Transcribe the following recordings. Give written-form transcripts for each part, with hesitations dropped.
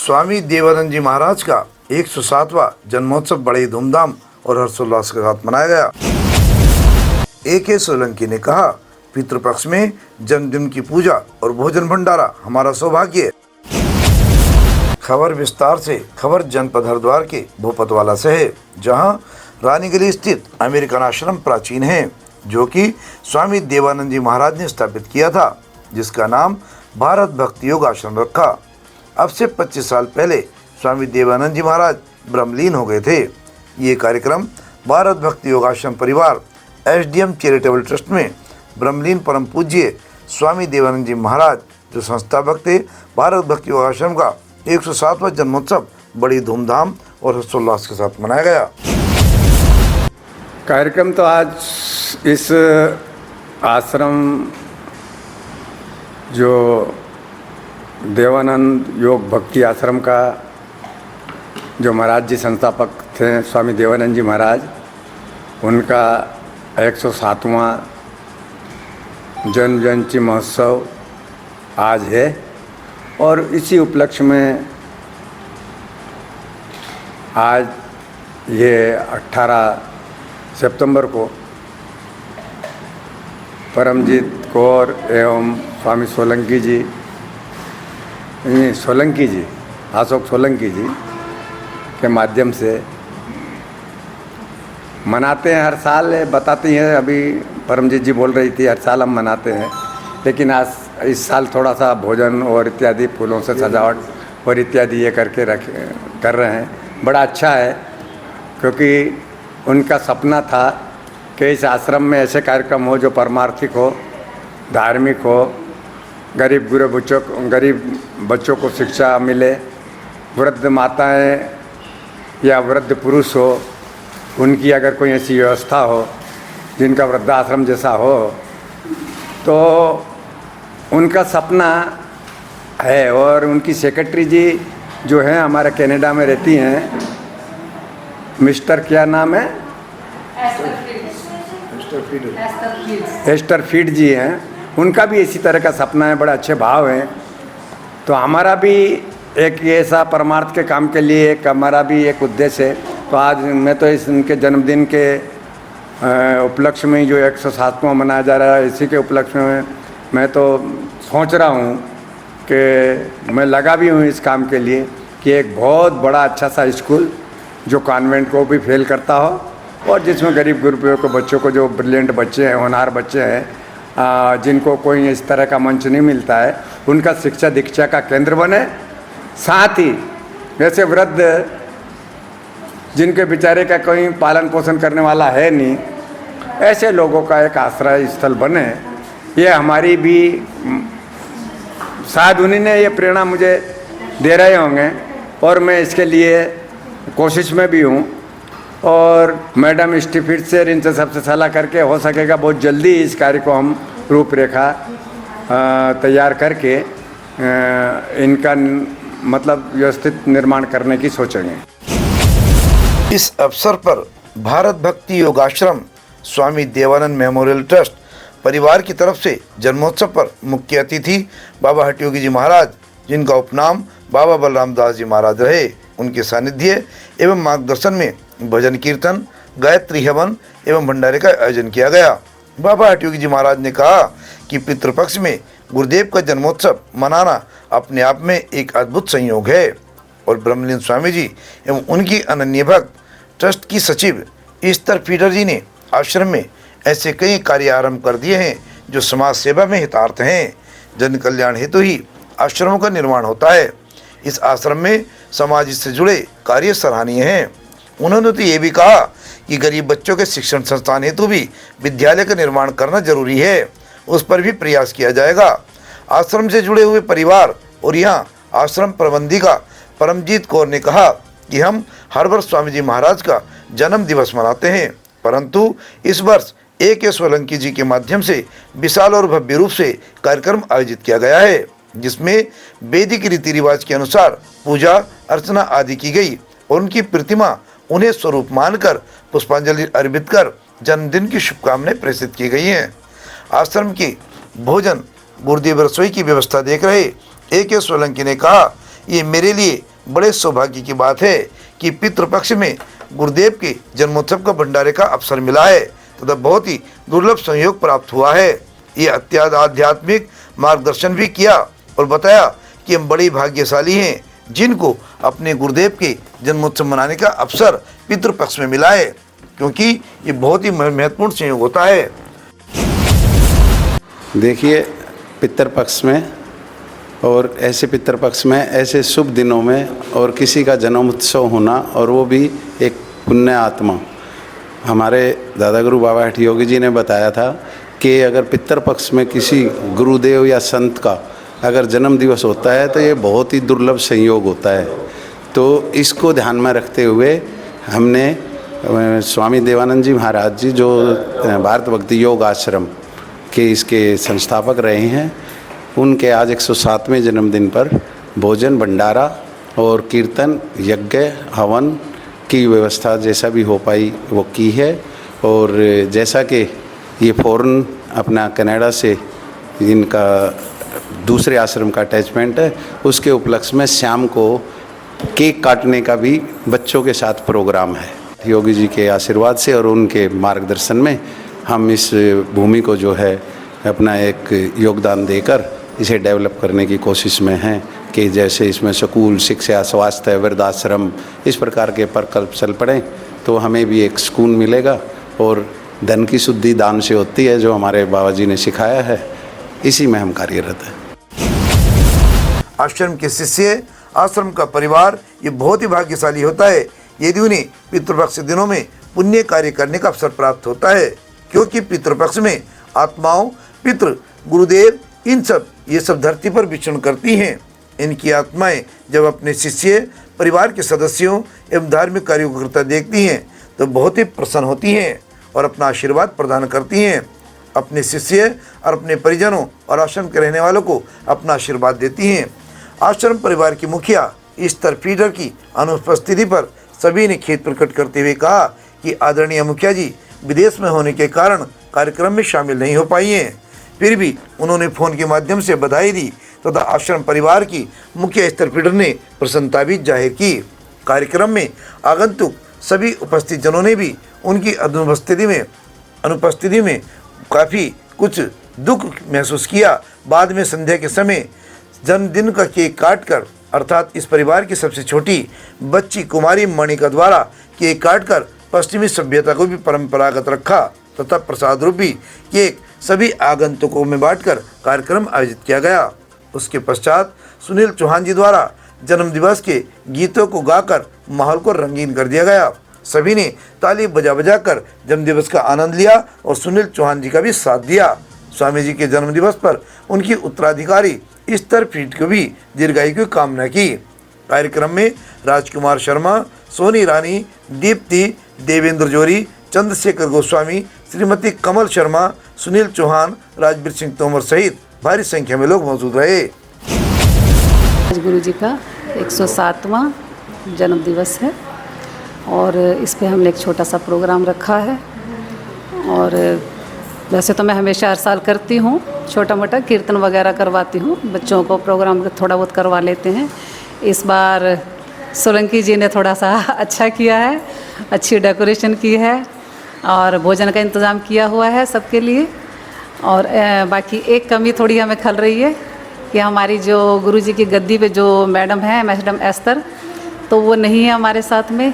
स्वामी देवानंद जी महाराज का 107वां जन्मोत्सव बड़े धूमधाम और हर्षोल्लास के साथ मनाया गया। A.K. सोलंकी ने कहा, पितृपक्ष में जन्मदिन की पूजा और भोजन भंडारा हमारा सौभाग्य है। खबर विस्तार से। खबर जनपद हरिद्वार के भोपतवाला से है, जहां रानी गली स्थित अमेरिकन आश्रम प्राचीन है, जो कि स्वामी देवानंद जी महाराज ने स्थापित किया था, जिसका नाम भारत भक्ति योग आश्रम रखा। अब से 25 साल पहले स्वामी देवानंद जी महाराज ब्रह्मलीन हो गए थे। ये कार्यक्रम भारत भक्ति योग आश्रम परिवार SDM चैरिटेबल ट्रस्ट में ब्रह्मलीन परम पूज्य स्वामी देवानंद जी महाराज, जो संस्थापक थे भारत भक्ति योग आश्रम का 107वां जन्मोत्सव बड़ी धूमधाम और हर्षोल्लास के साथ मनाया गया। कार्यक्रम तो आज इस आश्रम जो देवानंद योग भक्ति आश्रम का जो महाराज जी संस्थापक थे स्वामी देवानंद जी महाराज, उनका 107वां जन्म जयंती महोत्सव आज है और इसी उपलक्ष्य में आज ये 18 सितंबर को परमजीत कौर एवं स्वामी सोलंकी जी अशोक सोलंकी जी के माध्यम से मनाते हैं। हर साल बताती हैं, अभी परमजीत जी बोल रही थी हर साल हम मनाते हैं, लेकिन आज इस साल थोड़ा सा भोजन और इत्यादि फूलों से सजावट और इत्यादि ये करके कर रहे हैं। बड़ा अच्छा है, क्योंकि उनका सपना था कि इस आश्रम में ऐसे कार्यक्रम हो जो परमार्थिक हो, धार्मिक हो, गरीब बच्चों को शिक्षा मिले, वृद्ध माताएं या वृद्ध पुरुष हो, उनकी अगर कोई ऐसी व्यवस्था हो जिनका वृद्धाश्रम जैसा हो, तो उनका सपना है। और उनकी सेक्रेटरी जी जो हैं हमारे कनाडा में रहती हैं, मिस्टर क्या नाम है, एस्टर फीड जी हैं, उनका भी इसी तरह का सपना है, बड़े अच्छे भाव हैं। तो हमारा भी एक ऐसा परमार्थ के काम के लिए एक हमारा भी एक उद्देश्य है। तो आज मैं तो इनके जन्मदिन के उपलक्ष्य में जो 107वां मनाया जा रहा है, इसी के उपलक्ष्य में मैं तो सोच रहा हूँ कि मैं लगा भी हूँ इस काम के लिए कि एक बहुत बड़ा अच्छा सा स्कूल जो कॉन्वेंट को भी फेल करता हो और जिसमें गरीब गुरबियों को बच्चों को, जो ब्रिलियंट बच्चे हैं, होनहार बच्चे हैं, जिनको कोई इस तरह का मंच नहीं मिलता है, उनका शिक्षा दीक्षा का केंद्र बने। साथ ही वैसे वृद्ध जिनके बेचारे का कोई पालन पोषण करने वाला है नहीं, ऐसे लोगों का एक आश्रय स्थल बने। ये हमारी भी शायद उन्हीं ने ये प्रेरणा मुझे दे रहे होंगे और मैं इसके लिए कोशिश में भी हूँ। और मैडम स्टीफिट से इनसे सबसे सलाह करके हो सकेगा बहुत जल्दी इस कार्य को हम रूपरेखा तैयार करके इनका मतलब व्यवस्थित निर्माण करने की सोचेंगे। इस अवसर पर भारत भक्ति योग आश्रम स्वामी देवानंद मेमोरियल ट्रस्ट परिवार की तरफ से जन्मोत्सव पर मुख्य अतिथि बाबा हठयोगी जी महाराज, जिनका उपनाम बाबा बलराम दास जी महाराज रहे, उनके सानिध्य एवं मार्गदर्शन में भजन कीर्तन, गायत्री हवन एवं भंडारे का आयोजन किया गया। बाबा हठयोगी जी महाराज ने कहा कि पितृपक्ष में गुरुदेव का जन्मोत्सव मनाना अपने आप में एक अद्भुत संयोग है और ब्रह्मलीन स्वामी जी एवं उनकी अनन्य भक्त ट्रस्ट की सचिव ईस्टर फीडर जी ने आश्रम में ऐसे कई कार्य आरंभ कर दिए हैं जो समाज सेवा में हितार्थ हैं। जन कल्याण हेतु ही आश्रमों का निर्माण होता है। इस आश्रम में समाज से जुड़े कार्य सराहनीय हैं। उन्होंने तो ये भी कहा कि गरीब बच्चों के शिक्षण संस्थान हेतु भी विद्यालय का निर्माण करना जरूरी है, उस पर भी प्रयास किया जाएगा। आश्रम से जुड़े हुए परिवार और यहाँ आश्रम प्रबंधिका परमजीत कौर ने कहा कि हम हर वर्ष स्वामी जी महाराज का जन्म दिवस मनाते हैं, परंतु इस वर्ष A.K. सोलंकी जी के माध्यम से विशाल और भव्य रूप से कार्यक्रम आयोजित किया गया है, जिसमें वैदिक रीति रिवाज के अनुसार पूजा अर्चना आदि की गई और उनकी प्रतिमा उन्हें स्वरूप मानकर पुष्पांजलि अर्पित कर जन्मदिन की शुभकामनाएं प्रेषित की गई हैं। आश्रम की भोजन गुरुदेव रसोई की व्यवस्था देख रहे A.K. सोलंकी ने कहा, ये मेरे लिए बड़े सौभाग्य की बात है कि पितृपक्ष में गुरुदेव के जन्मोत्सव का भंडारे का अवसर मिला है तथा बहुत ही दुर्लभ संयोग प्राप्त हुआ है। ये अत्यंत आध्यात्मिक मार्गदर्शन भी किया और बताया कि हम बड़े भाग्यशाली हैं जिनको अपने गुरुदेव के जन्मोत्सव मनाने का अवसर पितृपक्ष में मिला है, क्योंकि ये बहुत ही महत्वपूर्ण संयोग होता है। देखिए, पितृपक्ष में और ऐसे पितृपक्ष में ऐसे शुभ दिनों में और किसी का जन्मोत्सव होना, और वो भी एक पुण्य आत्मा। हमारे दादा गुरु बाबा हठयोगी जी ने बताया था कि अगर पितृपक्ष में किसी गुरुदेव या संत का अगर जन्म दिवस होता है तो ये बहुत ही दुर्लभ संयोग होता है। तो इसको ध्यान में रखते हुए हमने स्वामी देवानंद जी महाराज जी, जो भारत भक्ति योग आश्रम के इसके संस्थापक रहे हैं, उनके आज 107वें जन्मदिन पर भोजन भंडारा और कीर्तन यज्ञ हवन की व्यवस्था जैसा भी हो पाई वो की है। और जैसा कि ये फ़ौरन अपना कनाडा से इनका दूसरे आश्रम का अटैचमेंट है, उसके उपलक्ष्य में शाम को केक काटने का भी बच्चों के साथ प्रोग्राम है। योगी जी के आशीर्वाद से और उनके मार्गदर्शन में हम इस भूमि को जो है अपना एक योगदान देकर इसे डेवलप करने की कोशिश में हैं कि जैसे इसमें स्कूल, शिक्षा, स्वास्थ्य, वृद्धाश्रम इस प्रकार के प्रकल्प चल पड़ें तो हमें भी एक सुकून मिलेगा। और धन की शुद्धि दान से होती है, जो हमारे बाबा जी ने सिखाया है, इसी में हम कार्यरत हैं। आश्रम के शिष्य, आश्रम का परिवार ये बहुत ही भाग्यशाली होता है यदि उन्हें पितृपक्ष दिनों में पुण्य कार्य करने का अवसर प्राप्त होता है, क्योंकि पितृपक्ष में आत्माओं, पितृ, गुरुदेव ये सब धरती पर विचरण करती हैं। इनकी आत्माएं जब अपने शिष्य, परिवार के सदस्यों एवं धार्मिक कार्यों को करता देखती हैं तो बहुत ही प्रसन्न होती हैं और अपना आशीर्वाद प्रदान करती हैं। अपने शिष्य और अपने परिजनों और आश्रम के रहने वालों को अपना आशीर्वाद देती हैं। आश्रम परिवार की मुखिया ईस्टर फीडर की अनुपस्थिति पर सभी ने खेद प्रकट करते हुए कहा कि आदरणीय मुखिया जी विदेश में होने के कारण कार्यक्रम में शामिल नहीं हो पाई हैं। फिर भी उन्होंने फ़ोन के माध्यम से बधाई दी तथा आश्रम परिवार की मुखिया ईस्टर फीडर ने प्रसन्नता भी जाहिर की। कार्यक्रम में आगंतुक सभी उपस्थित जनों ने भी उनकी अनुपस्थिति में काफ़ी कुछ दुख महसूस किया। बाद में संध्या के समय जन्मदिन का केक काटकर, अर्थात इस परिवार की सबसे छोटी बच्ची कुमारी मणिका द्वारा केक काटकर पश्चिमी सभ्यता को भी परंपरागत रखा तथा प्रसाद रूपी केक सभी आगंतुकों में बांटकर कार्यक्रम आयोजित किया गया। उसके पश्चात सुनील चौहान जी द्वारा जन्मदिवस के गीतों को गाकर माहौल को रंगीन कर दिया गया। सभी ने ताली बजा बजा कर जन्मदिवस का आनंद लिया और सुनील चौहान जी का भी साथ दिया। स्वामी जी के जन्मदिवस पर उनकी उत्तराधिकारी ईस्टर फीड को भी दीर्घायु की कामना की। कार्यक्रम में राजकुमार शर्मा, सोनी रानी, दीप्ति, देवेंद्र जोरी, चंद्रशेखर गोस्वामी, श्रीमती कमल शर्मा, सुनील चौहान, राजवीर सिंह तोमर सहित भारी संख्या में लोग मौजूद रहे। आज गुरु जी का 107वां जन्मदिवस है और इस पे हमने एक छोटा सा प्रोग्राम रखा है। और वैसे तो मैं हमेशा हर साल करती हूँ, छोटा मोटा कीर्तन वगैरह करवाती हूँ, बच्चों को प्रोग्राम थोड़ा बहुत करवा लेते हैं। इस बार सोलंकी जी ने थोड़ा सा अच्छा किया है, अच्छी डेकोरेशन की है और भोजन का इंतज़ाम किया हुआ है सबके लिए। और बाकी एक कमी थोड़ी हमें खल रही है कि हमारी जो गुरुजी की गद्दी पे जो मैडम है, मैडम एस्तर, तो वो नहीं है हमारे साथ में।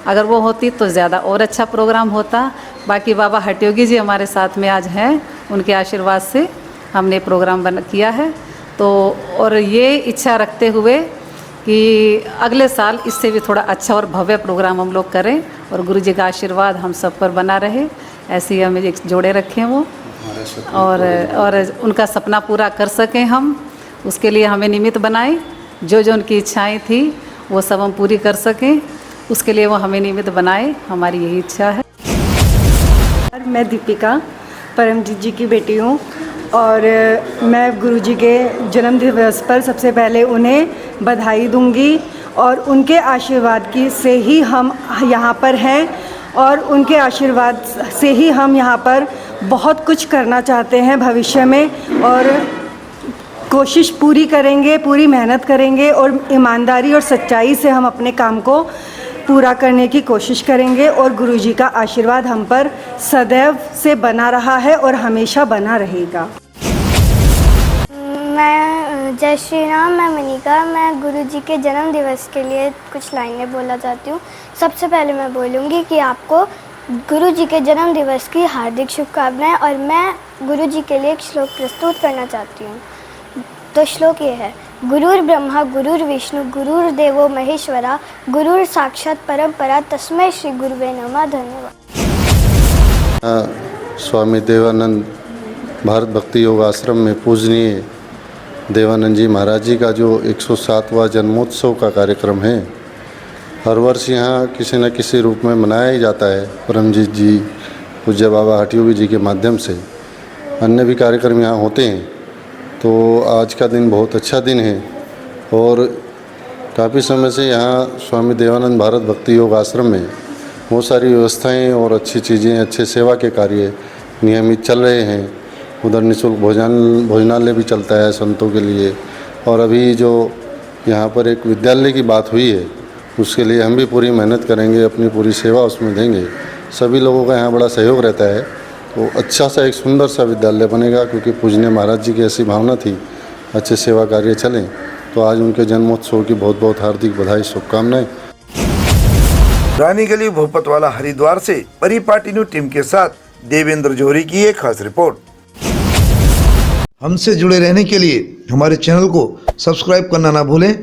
अगर वो होती तो ज़्यादा और अच्छा प्रोग्राम होता। बाकी बाबा हठयोगी जी हमारे साथ में आज हैं, उनके आशीर्वाद से हमने प्रोग्राम किया है। तो और ये इच्छा रखते हुए कि अगले साल इससे भी थोड़ा अच्छा और भव्य प्रोग्राम हम लोग करें और गुरुजी का आशीर्वाद हम सब पर बना रहे, ऐसे ही हमें एक जोड़े रखें वो और उनका सपना पूरा कर सकें हम, उसके लिए हमें निमित्त बनाए। जो जो उनकी इच्छाएं थी वो सब हम पूरी कर सकें, उसके लिए वो हमें निमित्त बनाए, हमारी यही इच्छा है। मैं दीपिका परमजीत जी की बेटी हूँ और मैं गुरुजी के जन्म दिवस पर सबसे पहले उन्हें बधाई दूंगी और उनके आशीर्वाद की से ही हम यहाँ पर हैं और उनके आशीर्वाद से ही हम यहाँ पर बहुत कुछ करना चाहते हैं भविष्य में। और कोशिश पूरी करेंगे, पूरी मेहनत करेंगे और ईमानदारी और सच्चाई से हम अपने काम को पूरा करने की कोशिश करेंगे और गुरुजी का आशीर्वाद हम पर सदैव से बना रहा है और हमेशा बना रहेगा। मैं जय श्री राम, मैं मनिका। मैं गुरुजी के जन्म दिवस के लिए कुछ लाइनें बोलना चाहती हूँ। सबसे पहले मैं बोलूँगी कि आपको गुरुजी के जन्म दिवस की हार्दिक शुभकामनाएं और मैं गुरुजी के लिए एक श्लोक प्रस्तुत करना चाहती हूँ। तो श्लोक ये है, गुरुर् ब्रह्मा गुरुर् विष्णु गुरुर्देवो महेश्वरा गुरुर् साक्षात परमपरा तस्मै श्री गुरुवे नमः। धन्यवाद। स्वामी देवानंद भारत भक्ति योग आश्रम में पूजनीय देवानंद जी महाराज जी का जो 107वां जन्मोत्सव का कार्यक्रम है, हर वर्ष यहाँ किसी न किसी रूप में मनाया ही जाता है। परमजीत जी, पूज्य बाबा हठयोगी जी के माध्यम से अन्य भी कार्यक्रम यहाँ होते हैं। तो आज का दिन बहुत अच्छा दिन है और काफ़ी समय से यहाँ स्वामी देवानंद भारत भक्ति योग आश्रम में बहुत सारी व्यवस्थाएं और अच्छी चीज़ें, अच्छे सेवा के कार्य नियमित चल रहे हैं। उधर निःशुल्क भोजनालय भी चलता है संतों के लिए। और अभी जो यहाँ पर एक विद्यालय की बात हुई है, उसके लिए हम भी पूरी मेहनत करेंगे, अपनी पूरी सेवा उसमें देंगे। सभी लोगों का यहाँ बड़ा सहयोग रहता है, तो अच्छा सा एक सुंदर सा विद्यालय बनेगा, क्योंकि पूजनीय महाराज जी की ऐसी भावना थी अच्छे सेवा कार्य चलें। तो आज उनके जन्मोत्सव की बहुत बहुत हार्दिक बधाई, शुभकामनाएं। रानीगली भोपतवाला हरिद्वार से परिपाटी न्यूज टीम के साथ देवेंद्र जोहरी की एक खास रिपोर्ट। हमसे जुड़े रहने के लिए हमारे चैनल को सब्सक्राइब करना ना भूलें